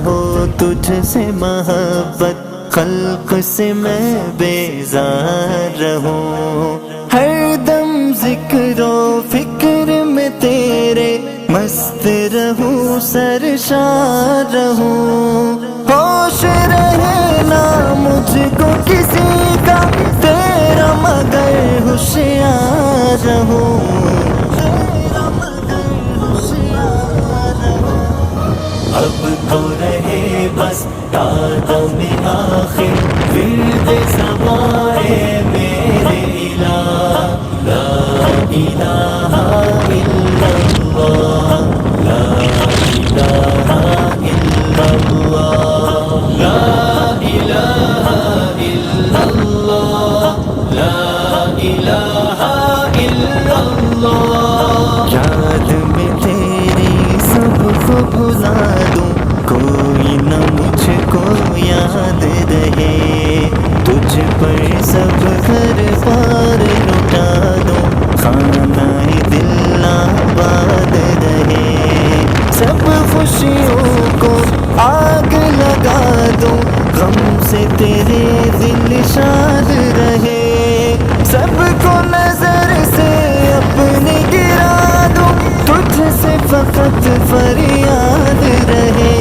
ہو تجھ سے محبت، خلق سے میں بیزار رہوں، ہر دم ذکر و فکر میں تیرے مست رہوں، سرشار رہوں، ہوش رہے نا مجھ کو کسی کا تیرا مگر ہوشیار رہوں۔ اب تو رہے بس تادم آخر ورد زبائے میرے الہ، لا الہ الا اللہ، لا الہ الا اللہ، لا الہ الا اللہ، لا الہ الا اللہ۔ یاد میں تیری سب کو بھلا دوں، کوئی نہ مجھ کو یاد رہے، تجھ پر سب گھر بار لٹا دوں، خانہ دل آباد رہے، سب خوشیوں کو آگ لگا دوں، غم سے تیرے دل شاد رہے، سب کو نظر سے اپنی گرا دوں، تجھ سے فقط فریاد رہے۔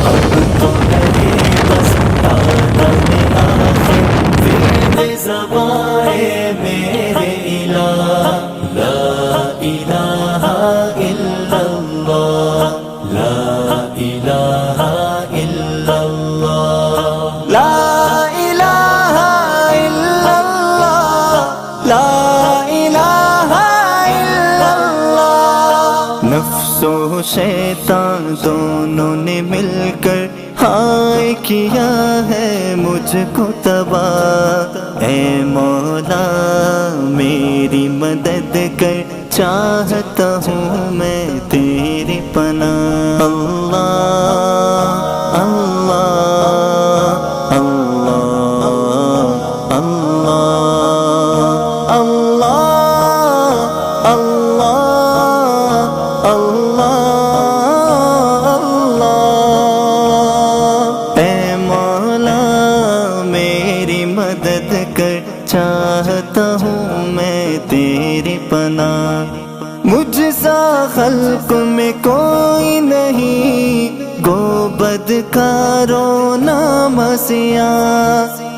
اب تو رہے بس تادم آخر ورد زبائے میرے الہ، لا الہ الا اللہ، لا الہ الا اللہ، لا الہ الا اللہ، لا الہ الا اللہ۔ نفس و شیطان دونوں نے مل کر ہائے کیا ہے مجھ کو تباہ، اے مولا میری مدد کر، چاہتا ہوں میں تیری پناہ۔ اللہ اللہ اللہ اللہ اللہ اللہ اللہ اللہ۔ اے مولا میری مدد کر، چاہتا ہوں میں تیری پناہ، مجھ سا خلق میں کوئی نہیں، گو بدکارو نامسیاں،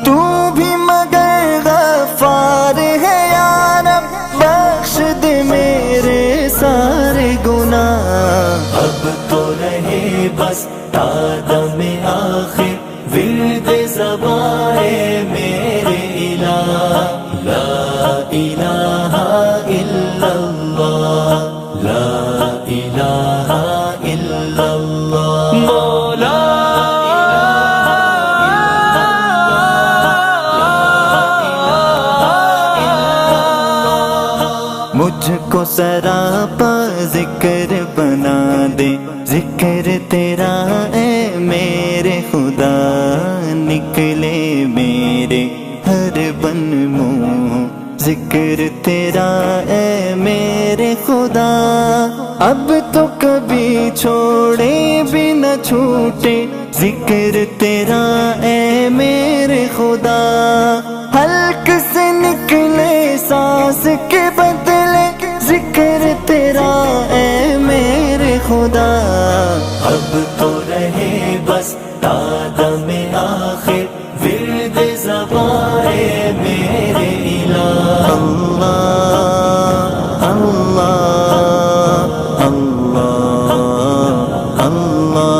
تو بھی مگر غفار ہے یا رب، بخش دے میرے سارے گناہ۔ اب تو رہے بس تادم آخر ورد زبائے میرے الہ، لا الہ الا اللہ، لا الہ الا اللہ، مولا مجھ کو سراپا ذکر بنا دے، ذکر تیرا اے میرے خدا، نکلے میرے ہر بن منہ، ذکر تیرا اے میرے خدا، اب تو کبھی چھوڑے بھی نہ چھوٹے، ذکر تیرا اے میرے خدا، حلق سے نکلے سانس کے بدلے، ذکر تیرا اے میرے خدا۔ اب تو رہے بس تادم آخر ورد زبائے میرے الہ، اللہ اللہ اللہ اللہ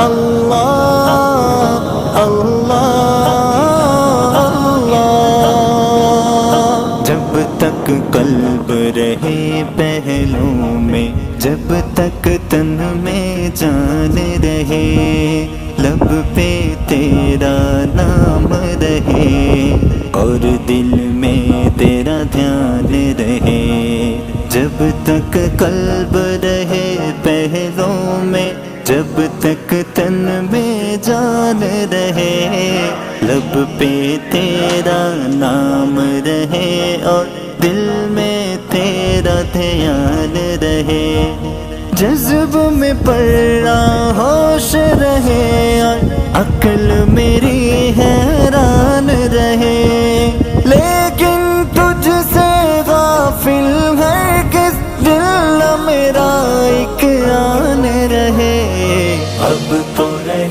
اللہ اللہ اللہ۔ جب تک قلب رہے پہلوں میں، جب تک تن میں جان رہے، لب پہ تیرا نام رہے، اور دل میں تیرا دھیان رہے، جب تک قلب رہے پہلوں میں، جب تک تن میں جان رہے، لب پہ تیرا نام رہے، اور دل میں تیرا دھیان رہے، جذب میں پڑا ہوش رہے اور عقل میری ہے